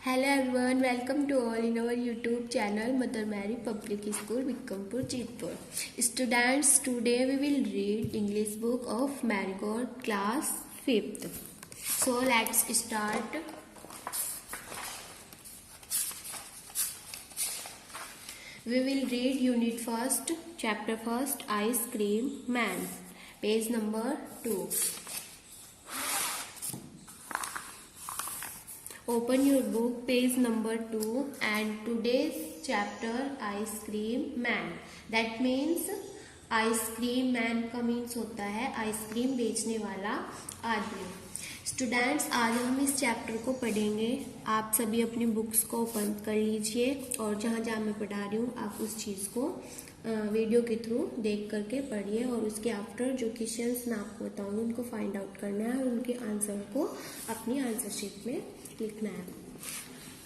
Hello everyone, welcome to all in our YouTube channel Mother Mary Public School, Vikkampur, Jitpur. Students, today we will read English book of Marigold, class 5th. So let's start. We will read unit 1st, chapter 1st, Ice Cream Man, page number 2. Open your book, page number 2, and today's chapter Ice Cream Man. That means Ice Cream Man का means होता है ice cream बेचने वाला आदमी. Students, आज हम इस chapter को पढ़ेंगे. आप सभी अपनी बुक्स को ओपन कर लीजिए और जहाँ जहाँ मैं पढ़ा रही हूँ आप उस चीज़ को वीडियो के थ्रू देख करके पढ़िए और उसके आफ्टर जो क्वेश्चंस मैं आपको बताऊंगी उनको फाइंड आउट करना है और उनके आंसर को अपनी आंसर शीट में लिखना है.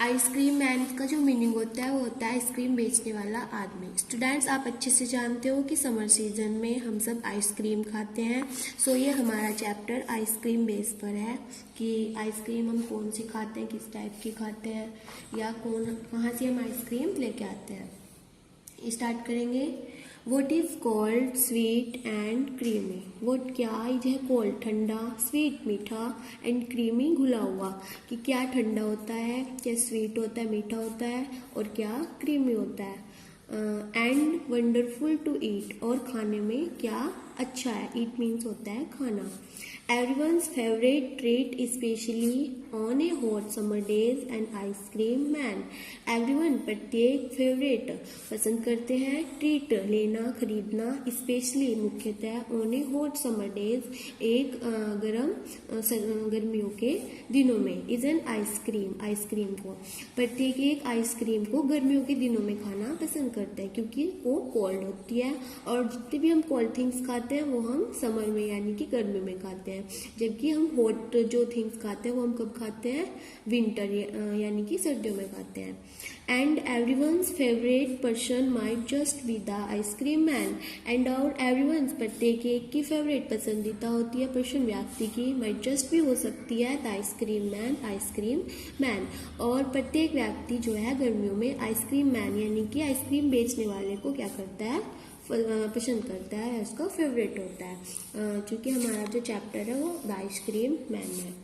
आइसक्रीम मैन का जो मीनिंग होता है वो होता है आइसक्रीम बेचने वाला आदमी. स्टूडेंट्स, आप अच्छे से जानते हो कि समर सीजन में हम सब आइसक्रीम खाते हैं. सो ये हमारा चैप्टर आइसक्रीम बेस पर है कि आइसक्रीम हम कौन सी खाते हैं, किस टाइप की खाते हैं या कहाँ से हम आइसक्रीम लेके आते हैं. स्टार्ट करेंगे. What is cold, sweet and creamy. What क्या है कोल्ड ठंडा, स्वीट मीठा एंड क्रीमी घुला हुआ. कि क्या ठंडा होता है, क्या स्वीट होता है मीठा होता है और क्या क्रीमी होता है. एंड वंडरफुल टू ईट, और खाने में क्या अच्छा है. ईट मीन्स होता है खाना. Everyone's favorite treat, especially on a hot summer days, and ice cream man. Everyone प्रत्येक फेवरेट पसंद करते हैं, ट्रीट लेना खरीदना, स्पेशली मुख्यतः on a hot summer days एक गर्मियों के दिनों में. इज एन आइसक्रीम, आइसक्रीम को प्रत्येक एक आइसक्रीम को गर्मियों के दिनों में खाना पसंद करते हैं क्योंकि वो कोल्ड होती है और जितने भी हम कोल्ड थिंग्स खाते हैं वो हम समर में यानी कि गर्मी में खाते हैं. जबकि हम हॉट जो थिंग्स खाते हैं वो हम कब खाते हैं, विंटर यानी कि सर्दियों में खाते हैं. And everyone's favourite person might just be the ice cream man. And और एवरीवन्स प्रत्येक एक की फेवरेट पसंदीदा होती है पर्सन व्यक्ति की, माइट जस्ट भी हो सकती है the ice cream man, ice cream man. और प्रत्येक व्यक्ति जो है गर्मियों में आइसक्रीम मैन यानी कि आइसक्रीम बेचने वाले को क्या करता है, पसंद करता है, उसका फेवरेट होता है. क्योंकि हमारा जो चैप्टर है वो द आइसक्रीम मैन है.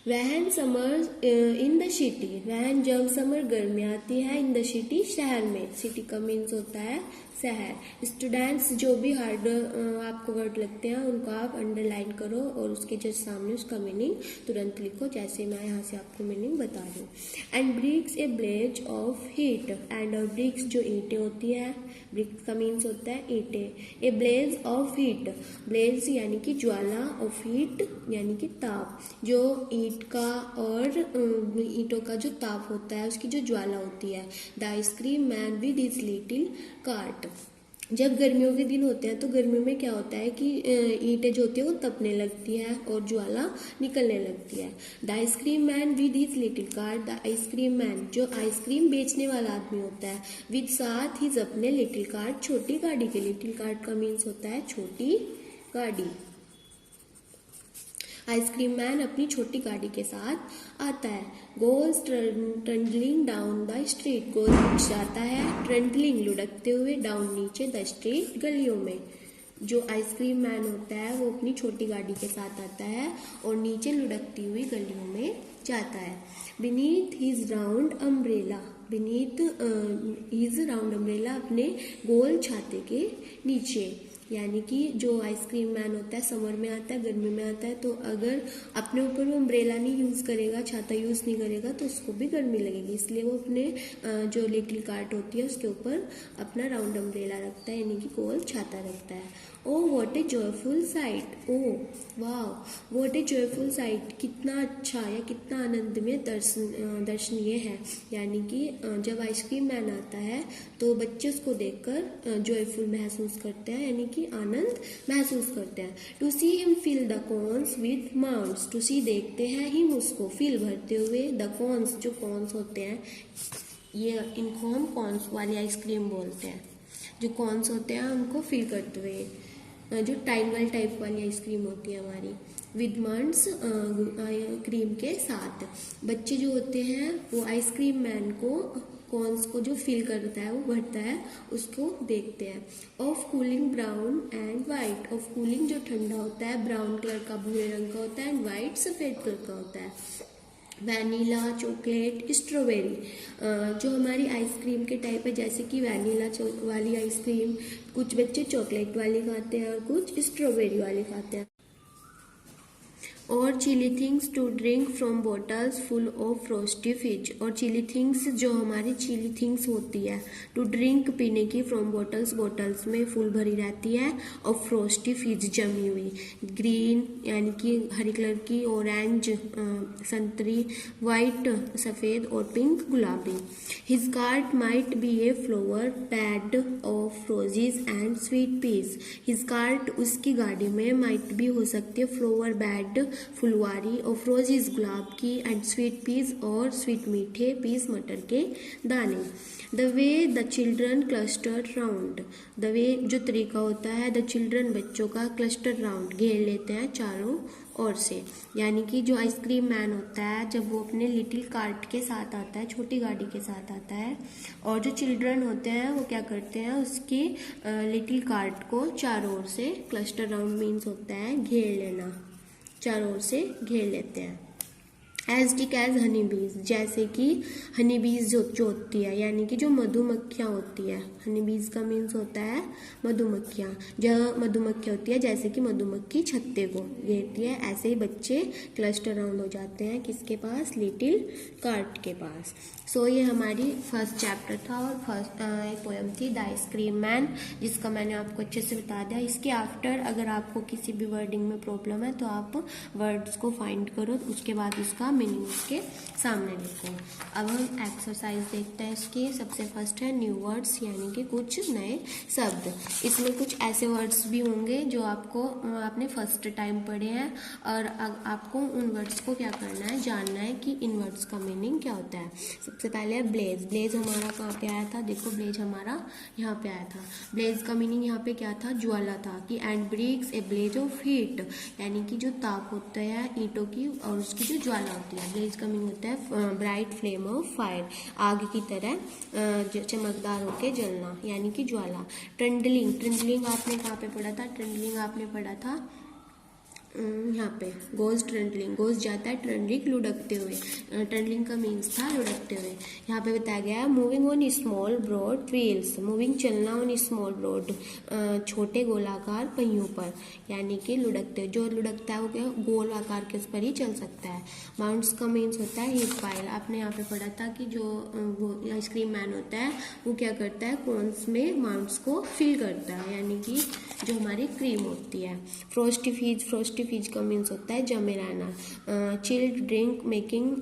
वहन समर इन द सिटी. वहन जब समर गर्मी आती है, इन द सिटी शहर में. सिटी का मीन्स होता है शहर. स्टूडेंट्स, जो भी हार्ड आपको वर्ड लगते हैं उनको आप अंडरलाइन करो और उसके जस्ट सामने उसका मीनिंग तुरंत लिखो, जैसे मैं यहाँ से आपको मीनिंग बता रही हूँ. And bricks a blaze of heat. And और ब्रिक्स जो ईंटें होती है, ब्रिक्स का मीन्स होता है ईंटें. ए ब्लेज ऑफ हीट, ब्लेज यानी कि ज्वाला, ऑफ हीट यानी कि ताप. जो ईंट का और ईंटों का जो ताप होता है उसकी जो ज्वाला होती है. The ice cream man with his little cart. जब गर्मियों के दिन होते हैं तो गर्मियों में क्या होता है कि ईंटें जो होती है वो तपने लगती है और ज्वाला निकलने लगती है. The ice cream man with his little cart. The ice cream man जो आइसक्रीम बेचने वाला आदमी होता है, विद साथ हिज अपने लिटिल कार्ट छोटी गाड़ी के. लिटिल कार्ट का मीन्स होता है छोटी गाड़ी. आइसक्रीम मैन अपनी छोटी गाड़ी के साथ आता है. Goes trundling down the street. Goes जाता है, ट्रंडलिंग लुढ़कते हुए, डाउन नीचे, द स्ट्रीट गलियों में. जो आइसक्रीम मैन होता है वो अपनी छोटी गाड़ी के साथ आता है और नीचे लुढ़कती हुई गलियों में जाता है. Beneath his round umbrella. Beneath his round umbrella, अपने गोल छाते के नीचे. यानी कि जो आइसक्रीम मैन होता है समर में आता है, गर्मी में आता है, तो अगर अपने ऊपर वो अम्ब्रेला नहीं यूज़ करेगा, छाता यूज़ नहीं करेगा तो उसको भी गर्मी लगेगी. इसलिए वो अपने जो लिटिल कार्ट होती है उसके ऊपर अपना राउंड अम्ब्रेला रखता है यानी कि गोल छाता रखता है. Oh what a joyful sight. Oh वाह, व्हाट ए जॉयफुल साइट, कितना अच्छा या कितना आनंदमय दर्शनीय है. यानी कि जब आइसक्रीम मैन आता है तो बच्चे उसको देखकर जॉयफुल महसूस करते हैं यानी कि आनंद महसूस करते हैं. To see him fill the corns with mounts. To see देखते हैं, हिम उसको, फिल भरते हुए, द कॉर्न्स जो कॉर्न्स होते हैं, ये इनको हम कॉर्न्स वाली आइसक्रीम बोलते हैं. जो कॉर्न्स होते हैं उनको फिल करते हुए. जो ट्रायंगल टाइप वाली आइसक्रीम होती है हमारी, विद मंट्स क्रीम के साथ। बच्चे जो होते हैं वो आइसक्रीम मैन को कॉर्न्स को जो फिल करता है, वो भरता है, उसको देखते हैं। Of cooling brown and white, of cooling जो ठंडा होता है, ब्राउन कलर का भूरे रंग का होता है, एंड वाइट सफेद कलर का होता है। वैनिला, चॉकलेट, स्ट्रॉबेरी, जो हमारी आइसक्रीम के टाइप है, जैसे कि वैनिला वाली आइसक्रीम, कुछ बच्चे चॉकलेट वाली खाते हैं और कुछ स्ट्रॉबेरी वाली खाते हैं। और chilly things to drink from bottles full of frosty fizz, और चिली थिंग्स जो हमारी चिली थिंग्स होती है टू ड्रिंक पीने की, फ्रॉम बॉटल्स बोटल्स में फुल भरी रहती है, और फ्रोस्टी फिज जमी हुई, ग्रीन यानी कि हरी कलर की, ऑरेंज संतरी, वाइट सफ़ेद, और पिंक गुलाबी। His cart might be a flower bed of roses and sweet peas, his cart उसकी गाड़ी में, माइट भी हो सकती है, फ्लावर बेड फुलवारी, ऑफ रोजेज गुलाब की, एंड स्वीट पीस और स्वीट मीठे पीस मटर के दाने। The way the children cluster round, the way जो तरीका होता है, द चिल्ड्रन बच्चों का, क्लस्टर राउंड घेर लेते हैं चारों ओर से, यानी कि जो आइसक्रीम मैन होता है जब वो अपने लिटिल कार्ट के साथ आता है, छोटी गाड़ी के साथ आता है, और जो चिल्ड्रन होते हैं वो क्या करते हैं, उसकी लिटिल कार्ट को चारों ओर से, क्लस्टर राउंड मीन्स होता है घेर लेना, चारों ओर से घेर लेते हैं। एज टिक एज हनी बीज, जैसे कि हनी बीज जो होती है, यानी कि जो मधुमक्खियाँ होती है, हनी बीज का मीन्स होता है मधुमक्खियाँ, जो मधुमक्खियाँ होती है जैसे कि मधुमक्खी छत्ते को घेरती है, ऐसे ही बच्चे क्लस्टर राउंड हो जाते हैं किसके पास, लिटिल कार्ट के पास। सो ये हमारी फर्स्ट चैप्टर था, और फर्स्ट एक पोएम थी द आइसक्रीम मैन, जिसका मैंने आपको अच्छे से बता दिया। इसके आफ्टर अगर आपको किसी भी वर्डिंग में प्रॉब्लम है तो आप वर्ड्स को फाइंड करो, उसके बाद उसका मीनिंग उसके सामने लिखो। अब हम एक्सरसाइज देखते हैं इसकी। सबसे फर्स्ट है न्यू वर्ड्स, यानी कि कुछ नए शब्द। इसमें कुछ ऐसे वर्ड्स भी होंगे जो आपने फर्स्ट टाइम पढ़े हैं, और आपको उन वर्ड्स को क्या करना है, जानना है कि इन वर्ड्स का मीनिंग क्या होता है। सबसे पहले है ब्लेज। ब्लेज हमारा कहाँ पे आया था, देखो ब्लेज हमारा यहाँ पे आया था। ब्लेज का मीनिंग यहाँ पे क्या था, ज्वाला था, कि and breaks a blaze of heat, यानी कि जो ताप होता है ईंटों की और उसकी जो ज्वाला होती है। ब्लेज का मीनिंग होता है ब्राइट फ्लेम ऑफ फायर, आग की तरह चमकदार होके जलना, यानी कि ज्वाला। ट्रेंडलिंग, ट्रेंडलिंग आपने कहाँ पे पढ़ा था, ट्रेंडलिंग आपने पढ़ा था यहाँ पे, गोज ट्रेंडलिंग, गोज जाता है ट्रेंडलिंग लुढ़कते हुए, ट्रेंडलिंग का मीन्स था लुढ़कते हुए। यहाँ पे बताया गया है moving on small broad wheels, moving चलना ऑन स्मॉल ब्रॉड, छोटे गोलाकार पहियों पर, यानी कि लुढ़कते, जो लुढ़कता है वो क्या गोल आकार के उस पर ही चल सकता है। माउंट्स का मीन्स होता है हीट पाइल, आपने यहाँ पे पढ़ा था कि जो वो आइसक्रीम मैन होता है वो क्या करता है, कोन्स में माउंट्स को फिल करता है, यानी कि जो हमारी क्रीम होती है। फ्रोस्टी फीज, फ्रोस्टी फीज का मीन्स होता है जमे रहना। Chilled drink making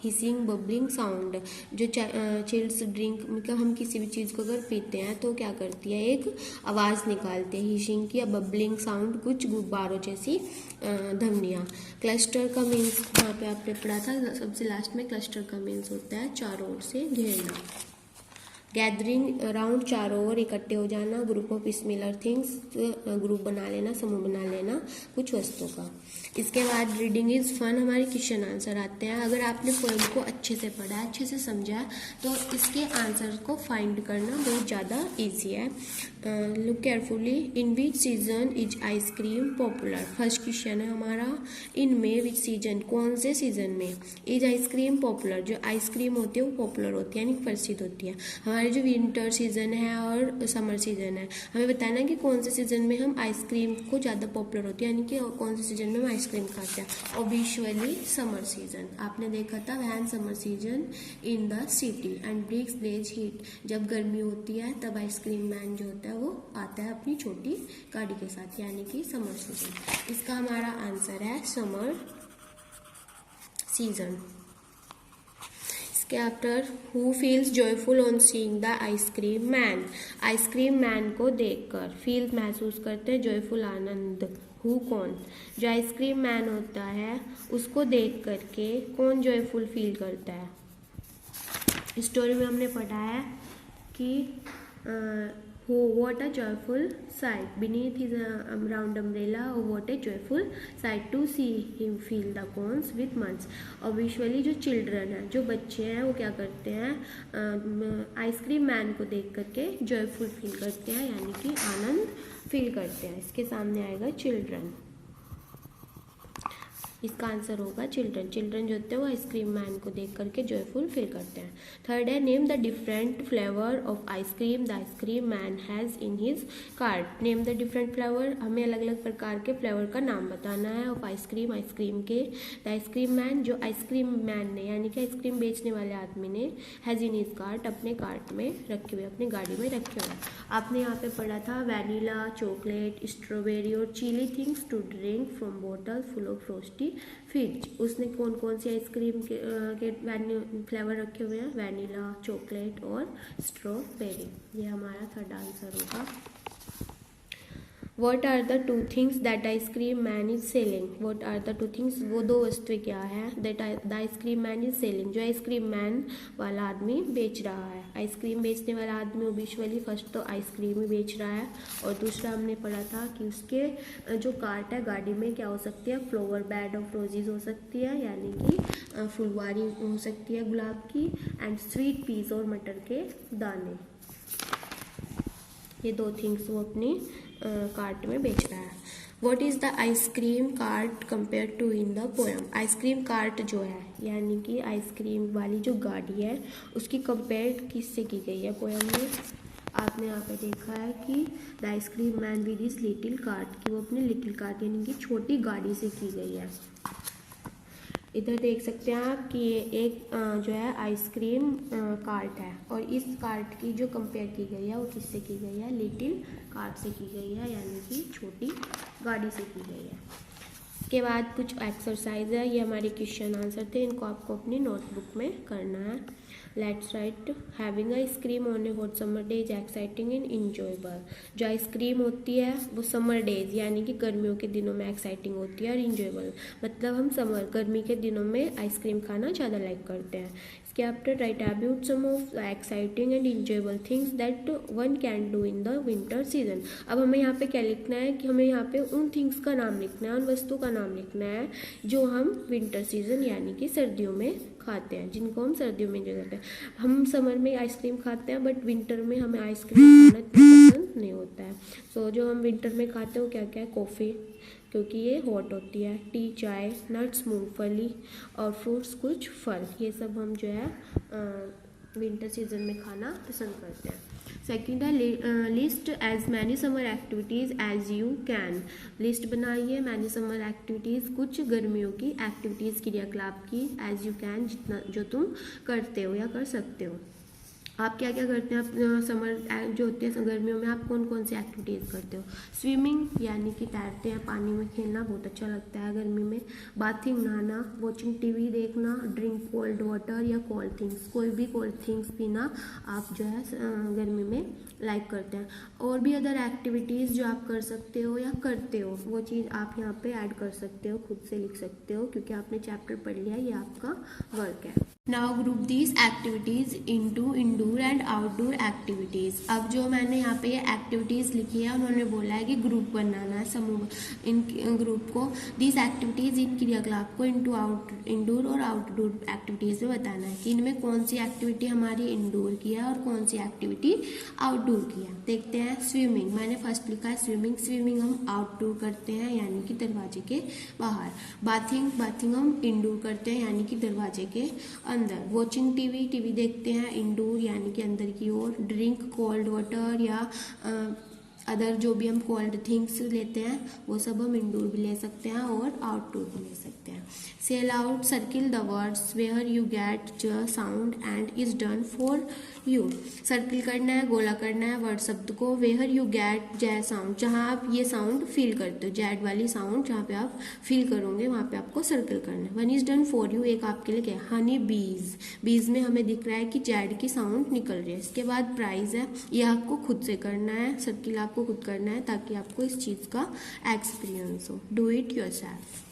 hissing bubbling sound, जो चिल्ड्स ड्रिंक मतलब हम किसी भी चीज़ को अगर पीते हैं तो क्या करती है, एक आवाज़ निकालते हैं, हिसिंग की या बबलिंग साउंड, कुछ गुब्बारों जैसी ध्वनियाँ। क्लस्टर का मीन्स यहाँ पे आपने पढ़ा था सबसे लास्ट में, क्लस्टर का मीन्स होता है चारों ओर से घेरना। गैदरिंग अराउंड, चारों ओर इकट्ठे हो जाना। Group of similar things, group बना लेना, समूह बना लेना कुछ वस्तुओं का। इसके बाद रीडिंग इज फन, हमारे क्वेश्चन आंसर आते हैं। अगर आपने पोएम को अच्छे से पढ़ा है, अच्छे से समझा है, तो इसके आंसर को फाइंड करना बहुत ज़्यादा ईजी है। Look carefully, in which season is ice cream popular. First question है हमारा, इनमें विच सीजन, कौन से सीजन में, इज आइसक्रीम पॉपुलर, जो आइसक्रीम होती है वो पॉपुलर होती है, यानी प्रसिद्ध होती है। हमारे जो विंटर सीजन है और समर सीजन है, हमें बताना कि कौन से सीजन में हम आइसक्रीम को ज़्यादा पॉपुलर होती है, यानी कि कौन से सीजन में हम आइसक्रीम खाते हैं। ऑब्वियसली समर सीजन, आपने देखा था when summer season in the city and breaks blaze heat, जब गर्मी होती है तब आइसक्रीम मैन जो होता है वो आता है अपनी छोटी गाड़ी के साथ, यानी कि समर सीजन। इसका हमारा आंसर है समर सीजन। इसके after, who feels joyful on seeing the ice cream man, ice cream man को देखकर, फील महसूस करते हैं, जॉयफुल आनंद, हु कौन, जो आइसक्रीम मैन होता है उसको देख करके कौन जॉयफुल फील करता है। स्टोरी में हमने पढ़ा है कि what a joyful sight beneath his round umbrella. Oh, what a joyful sight to see him feel the cones with months. और विजुअली जो चिल्ड्रन है, जो बच्चे हैं, वो क्या करते हैं, आइसक्रीम मैन को देख करके जॉयफुल फील करते हैं, यानी कि आनंद फील करते हैं। इसके सामने आएगा चिल्ड्रन, इसका आंसर होगा चिल्ड्रन। चिल्ड्रन जो होते हैं वो आइसक्रीम मैन को देख करके जॉयफुल फील करते हैं। थर्ड है name the different flavour of ice cream the ice cream man has in his cart. Name the different flavour, हमें अलग अलग प्रकार के फ्लेवर का नाम बताना है। ऑफ आइसक्रीम, आइसक्रीम के। द आइसक्रीम मैन, जो आइसक्रीम मैन ने यानी कि आइसक्रीम बेचने वाले आदमी ने, हैज़ इन हिज कार्ट, अपने कार्ट में रखे हुए, अपनी गाड़ी में रखे हुए। आपने यहाँ पे पढ़ा था वैनिला, चॉकलेट, स्ट्रॉबेरी और chilly things to drink from bottle full of frosty fizz. उसने कौन कौन सी आइसक्रीम के फ्लेवर रखे हुए हैं, वैनिला, चॉकलेट और स्ट्रॉबेरी। ये हमारा थर्ड आंसर होगा। What are the two things that ice cream man is selling? What are the two things? वो दो वस्तुएं क्या है that the ice cream man is selling, जो आइसक्रीम मैन वाला आदमी बेच रहा है। आइसक्रीम बेचने वाला आदमी ओबिशुअली फर्स्ट तो आइसक्रीम ही बेच रहा है, और दूसरा हमने पढ़ा था कि उसके जो कार्ट है गाड़ी में क्या हो सकती है, फ्लावर बेड ऑफ रोजेज हो सकती है, यानी कि फुलवारी हो सकती है गुलाब की, एंड स्वीट पीस और मटर के दाने। ये दो थिंग्स वो अपनी कार्ट में बेच रहा है। What is the ice cream cart compare to in the poem. Ice cream cart जो है यानी कि आइसक्रीम वाली जो गाड़ी है उसकी कंपेयर किससे की गई है पोएम में। आपने यहाँ पे देखा है कि the ice cream man with his little cart, की वो अपनी लिटिल कार्ट यानी कि छोटी गाड़ी से की गई है। इधर देख सकते हैं आप कि ये एक जो है आइसक्रीम कार्ट है, और इस कार्ट की जो कंपेयर की गई है वो किससे की गई है, लिटिल कार्ट से की गई है, यानी कि छोटी गाड़ी से की गई है। इसके बाद कुछ एक्सरसाइज है, ये हमारे क्वेश्चन आंसर थे, इनको आपको अपनी नोटबुक में करना है। Let's write having ice cream on A hot summer day is exciting and enjoyable. जो आइसक्रीम होती है वो समर डेज यानी कि गर्मियों के दिनों में एक्साइटिंग होती है, और इंजॉयबल मतलब हम गर्मी के दिनों में आइसक्रीम खाना ज़्यादा लाइक करते हैं। इसके after write about some of exciting and enjoyable things that one can do in the winter season. अब हमें यहाँ पे क्या लिखना है कि हमें यहाँ पे उन थिंग्स का नाम लिखना है, उन वस्तु का नाम लिखना है जो हम विंटर सीजन यानी कि सर्दियों में खाते हैं, जिनको हम सर्दियों में एंजॉय करते हैं। हम समर में आइसक्रीम खाते हैं बट विंटर में हमें आइसक्रीम खाना इतना पसंद नहीं होता है। सो जो हम विंटर में खाते हैं वो क्या क्या है, कॉफ़ी क्योंकि ये हॉट होती है, टी, चाय, नट्स, मूंगफली और फ्रूट्स कुछ फल, ये सब हम जो है विंटर सीजन में खाना पसंद करते हैं। सेकेंड है list as many summer activities as you can. List बनाइए मैनी समर एक्टिविटीज़, कुछ गर्मियों की एक्टिविटीज़ क्रियाकलाप की, एज यू कैन जितना जो तुम करते हो या कर सकते हो। आप क्या क्या करते हैं समर जो होती है गर्मियों में, आप कौन कौन सी एक्टिविटीज़ करते हो। स्विमिंग यानी कि तैरते हैं, पानी में खेलना बहुत अच्छा लगता है गर्मी में। बाथिंग नहाना, वॉचिंग टीवी देखना, ड्रिंक कोल्ड वाटर या कोल्ड थिंग्स, कोई भी कोल्ड थिंग्स पीना आप जो है गर्मी में लाइक करते हैं। और भी अदर एक्टिविटीज़ जो आप कर सकते हो या करते हो वो चीज़ आप यहाँ पे ऐड कर सकते हो, खुद से लिख सकते हो क्योंकि आपने चैप्टर पढ़ लिया, ये आपका वर्क है। Now group these activities into indoor and outdoor activities. अब जो मैंने यहाँ पे ये एक्टिविटीज़ लिखी है उन्होंने बोला है कि ग्रुप बनाना है, समूह, इन ग्रुप को दीज एक्टिविटीज़ इन क्रियाकलाप को इंडोर और आउटडोर एक्टिविटीज़ में बताना है कि इनमें कौन सी एक्टिविटी हमारी इंडोर की है और कौन सी एक्टिविटी आउटडोर की है। देखते हैं स्विमिंग, मैंने फर्स्ट लिखा है स्विमिंग। स्विमिंग हम आउटडोर करते हैं यानी कि दरवाजे के बाहर। बाथिंग हम इंडोर करते हैं यानी कि दरवाजे के अंदर। वॉचिंग टीवी देखते हैं इंडोर यानी कि अंदर की ओर। ड्रिंक कोल्ड वाटर या अदर जो भी हम कोल्ड थिंग्स लेते हैं वो सब हम इंडोर भी ले सकते हैं और आउटडोर भी ले सकते हैं। Sell out, circle the words where you get the sound and is done for you. Circle करना है, गोला करना है वर्ड शब्द को, where you get J sound, जहाँ आप ये साउंड फील करते हो, जैड वाली साउंड जहाँ पे आप फील करोगे वहाँ पे आपको सर्किल करना है। One is done for you, एक आपके लिए क्या है, हनी बीज। बीज में हमें दिख रहा है कि जैड की साउंड निकल रही है। इसके बाद प्राइज है, ये आपको खुद से करना है, सर्किल आपको खुद करना है ताकि आपको इस चीज़ का एक्सपीरियंस हो। Do it yourself.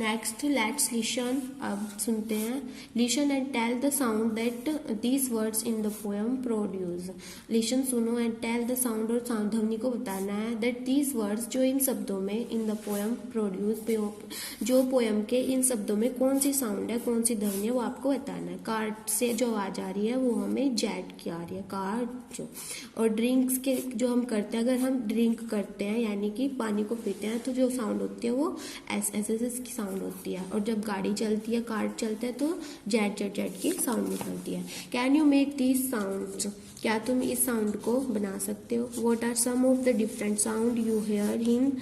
Next let's listen, अब सुनते हैं। Listen and tell the sound that these words in the poem produce. Listen सुनो एंड टेल द साउंड, और साउंड ध्वनि को बताना है, दैट दीज वर्ड्स जो इन शब्दों में इन द पोएम प्रोड्यूस, जो पोएम के इन शब्दों में कौन सी साउंड है, कौन सी ध्वनि है, वो आपको बताना है। कार्ड से जो आवाज आ रही है वो हमें जेट की आ रही है, कार्ड जो। और ड्रिंक्स के जो हम करते हैं, अगर हम ड्रिंक करते हैं यानी कि पानी को पीते हैं, तो जो साउंड होती है वो एस एस एस की साउंड होती है। और जब गाड़ी चलती है, कार चलते हैं, तो जेट जेट जेट की साउंड निकलती है। Can you make these sounds, क्या तुम इस साउंड को बना सकते हो? What are some of the different sound you hear in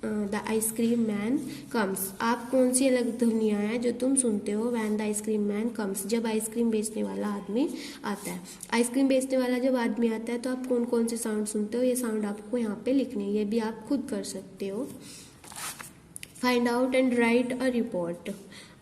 the ice cream man comes, आप कौन सी अलग ध्वनियाँ हैं जो तुम सुनते हो when the ice cream man comes, जब आइसक्रीम बेचने वाला आदमी आता है। आइसक्रीम बेचने वाला जब आदमी आता है तो आप कौन कौन से साउंड सुनते हो, ये साउंड आपको यहाँ पे लिखने हैं, ये भी आप खुद कर सकते हो। Find out and write a report,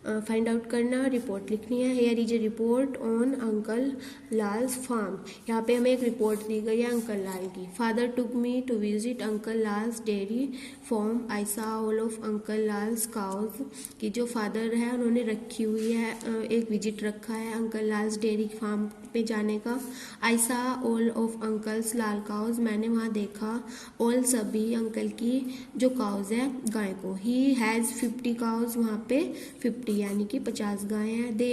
find out करना, रिपोर्ट लिखनी है। Here is a report on uncle Lal's farm, यहाँ पे हमें एक रिपोर्ट दी गई है अंकल लाल की। Father took me to visit uncle Lal's dairy farm, I saw all of uncle Lal's cows, कि जो फादर है उन्होंने रखी हुई है, एक विजिट रखा है अंकल लाल्स डेयरी फार्म पे जाने का। I saw all of uncles Lal cows, मैंने वहाँ देखा ऑल सभी अंकल की जो काउज है गाय को। ही हैज़ 50 काउज, वहाँ पे 50 यानी कि 50 गायें हैं। They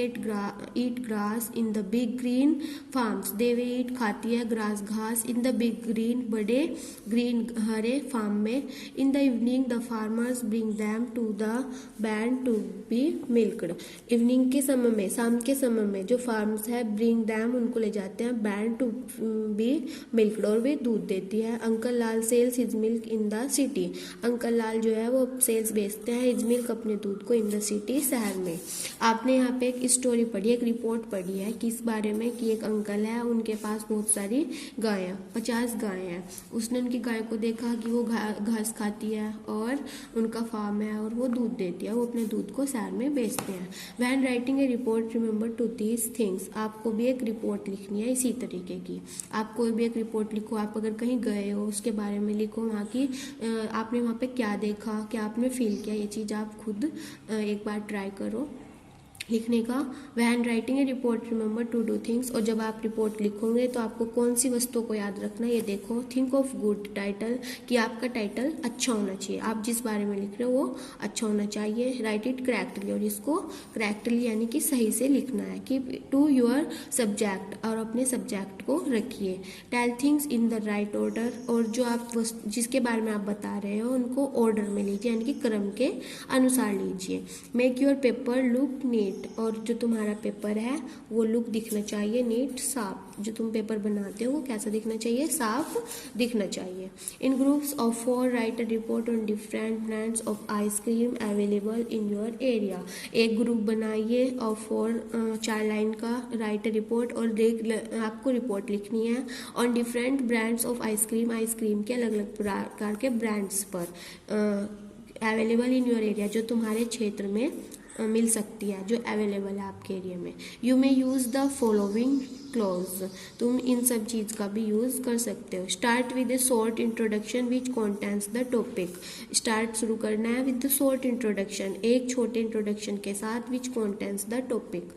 eat grass in the big green farms, they वे ईट खाती है ग्रास घास, इन द बिग ग्रीन बड़े ग्रीन हरे फार्म में। In the evening the farmers bring them to the बैंड टू बी मिल्कड, इवनिंग के समय में, शाम के समय में जो फार्म्स है, ब्रिंग दैम उनको ले जाते हैं, बैंड टू बी मिल्कड और वे दूध देती है। Uncle Lal sells his milk in the city, uncle Lal जो है वो सेल्स बेचते हैं हिज मिल्क अपने दूध को इन द सिटी शहर में। आपने यहाँ पे एक स्टोरी पढ़ी, एक रिपोर्ट पढ़ी है किस बारे में, कि एक अंकल है, उनके पास बहुत सारी गायें, 50 गायें हैं। उसने उनकी गाय को देखा कि वो घास खाती है और उनका फार्म है और वो दूध देती है, वो अपने दूध को शहर में बेचते हैं। When writing a report remember to these things, आपको भी एक रिपोर्ट लिखनी है इसी तरीके की। आप कोई भी एक रिपोर्ट लिखो, आप अगर कहीं गए हो उसके बारे में लिखो, वहाँ की आपने वहाँ पे क्या देखा, क्या आपने फील किया, ये चीज़ आप खुद एक बार ट्राई करो लिखने का। When writing a report remember to do things, और जब आप रिपोर्ट लिखोगे तो आपको कौन सी वस्तुओं को याद रखना है, ये देखो। थिंक ऑफ गुड टाइटल, कि आपका टाइटल अच्छा होना चाहिए, आप जिस बारे में लिख रहे हो वो अच्छा होना चाहिए। राइट इट करेक्टली, और इसको करेक्टली यानी कि सही से लिखना है। कि टू योर सब्जेक्ट, और अपने सब्जेक्ट को रखिए। Tell things in the right order, और जो आप जिसके बारे में आप बता रहे हो उनको ऑर्डर में लीजिए यानी कि क्रम के अनुसार लीजिए। Make your paper look neat, और जो तुम्हारा पेपर है वो लुक दिखना चाहिए नीट, साफ। जो तुम पेपर बनाते हो वो कैसा दिखना चाहिए, साफ दिखना चाहिए। In groups of 4 write a report on different brands of ice cream available in your area, एक ग्रुप बनाइए और 4 लाइन का राइट अ रिपोर्ट, और आपको रिपोर्ट लिखनी है on different brands of ice cream, ice cream के अलग अलग प्रकार के ब्रांड्स पर, अवेलेबल इन योर एरिया, जो तुम्हारे क्षेत्र में मिल सकती है, जो अवेलेबल है आपके एरिया में। You may use the following clause, तुम इन सब चीज़ का भी यूज़ कर सकते हो। Start with A short introduction which contents the topic, start शुरू करना है विद द शॉर्ट इंट्रोडक्शन, एक छोटे इंट्रोडक्शन के साथ, विच कॉन्टेंट्स द टॉपिक,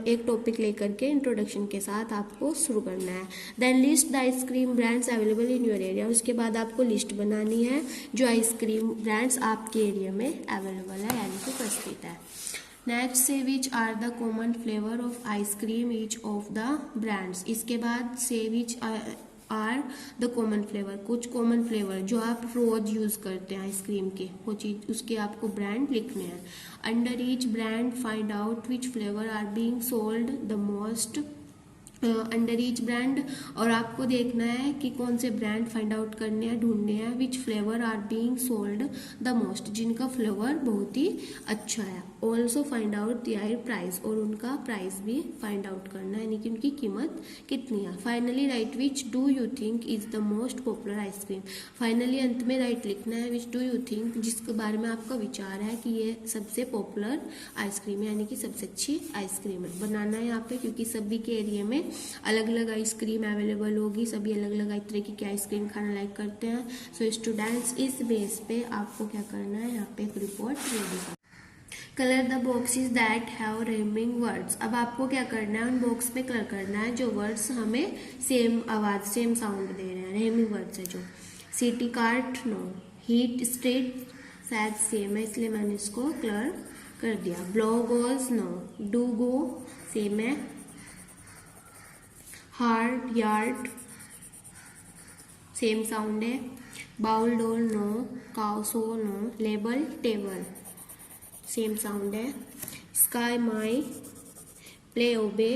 एक टॉपिक लेकर के इंट्रोडक्शन के साथ आपको शुरू करना है। Then list the ice cream brands available in your area, उसके बाद आपको लिस्ट बनानी है जो आइसक्रीम ब्रांड्स आपके एरिया में अवेलेबल है यानी कि उपस्थित है। Next see which are the common flavour of ice cream each of the brands, इसके बाद see which are the common flavour, कुछ कॉमन फ्लेवर जो आप रोज यूज करते हैं आइसक्रीम के, वो चीज उसके आपको ब्रांड लिखने हैं। Under each brand find out which flavour are being sold the most under each brand, और आपको देखना है कि कौन से ब्रांड फाइंड आउट करने हैं, ढूंढने हैं। Which flavour are being sold the most, जिनका फ्लेवर बहुत ही अच्छा है। Also find out their price, और उनका प्राइस भी फाइंड आउट करना है यानी कि उनकी कीमत कितनी है। Finally right which do you think is the most popular ice cream, finally अंत में राइट लिखना है विच डू यू थिंक, जिसके बारे में आपका विचार है कि ये सबसे पॉपुलर आइसक्रीम है यानी कि सबसे अच्छी आइसक्रीम है। बनाना है यहाँ पे, क्योंकि सभी के एरिया में अलग अलग आइसक्रीम अवेलेबल होगी, सभी अलग अलग तरीके की आइसक्रीम खाना लाइक करते हैं। सो स्टूडेंट्स, इस बेस पे आपको क्या करना है, यहाँ पे एक रिपोर्ट रेडी करना। Colour the boxes that have rhyming words. अब आपको क्या करना है, उन बॉक्स पे कलर करना है जो वर्ड्स हमें सेम आवाज सेम साउंड दे रहे हैं, राइमिंग वर्ड्स है जो। City cart no, heat street शायद सेम है इसलिए मैंने इसको कलर कर दिया। Blow goes no, do go same है। हार्ड यार्ड सेम साउंड है। बाउल डोर नो, काउसो no, label table same sound है। Sky my, play obey,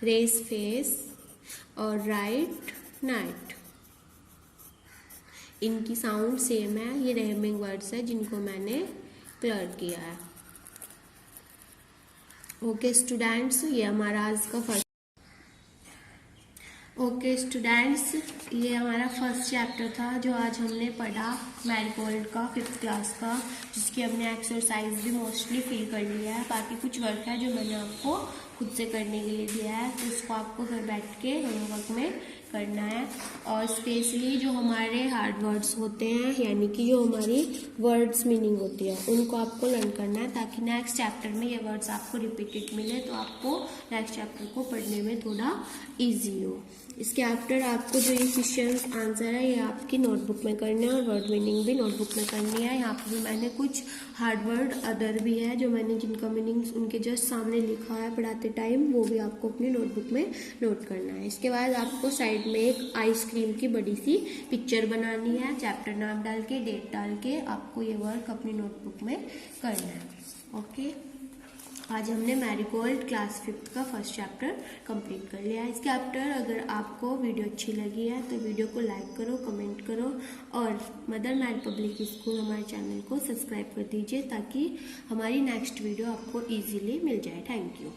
race face और राइट नाइट, इनकी साउंड सेम है। ये राइमिंग वर्ड्स है जिनको मैंने कलर किया है। ओके स्टूडेंट्स, ये हमारा आज का फर्स्ट ये हमारा फर्स्ट चैप्टर था जो आज हमने पढ़ा मैरीगोल्ड का 5th क्लास का, जिसकी हमने एक्सरसाइज भी मोस्टली फिल कर लिया है। बाकी कुछ वर्क है जो मैंने आपको खुद से करने के लिए दिया है, तो उसको आपको घर बैठ के होमवर्क में करना है। और स्पेशली जो हमारे हार्ड वर्ड्स होते हैं, यानी कि जो हमारी वर्ड्स मीनिंग होती है, उनको आपको लर्न करना है ताकि नेक्स्ट चैप्टर में ये वर्ड्स आपको रिपीटेड मिले, तो आपको नेक्स्ट चैप्टर को पढ़ने में थोड़ा ईजी हो। इसके आफ्टर आपको जो ये क्वेश्चन आंसर है ये आपकी नोटबुक में करना है और वर्ड मीनिंग भी नोटबुक में करनी है। यहाँ पर भी मैंने कुछ हार्ड वर्ड अदर भी है जो मैंने जिनका मीनिंग्स उनके जस्ट सामने लिखा है पढ़ाते टाइम, वो भी आपको अपनी नोटबुक में नोट करना है। इसके बाद आपको साइड में एक आइसक्रीम की बड़ी सी पिक्चर बनानी है, चैप्टर नाम डाल के डेट डाल के आपको ये वर्क अपनी नोटबुक में करना है। ओके, आज हमने मैरीगोल्ड क्लास 5th का फर्स्ट चैप्टर कंप्लीट कर लिया है। इसके आफ्टर अगर आपको वीडियो अच्छी लगी है तो वीडियो को लाइक करो, कमेंट करो और मदर मैरी पब्लिक स्कूल हमारे चैनल को सब्सक्राइब कर दीजिए ताकि हमारी नेक्स्ट वीडियो आपको इजीली मिल जाए। Thank you.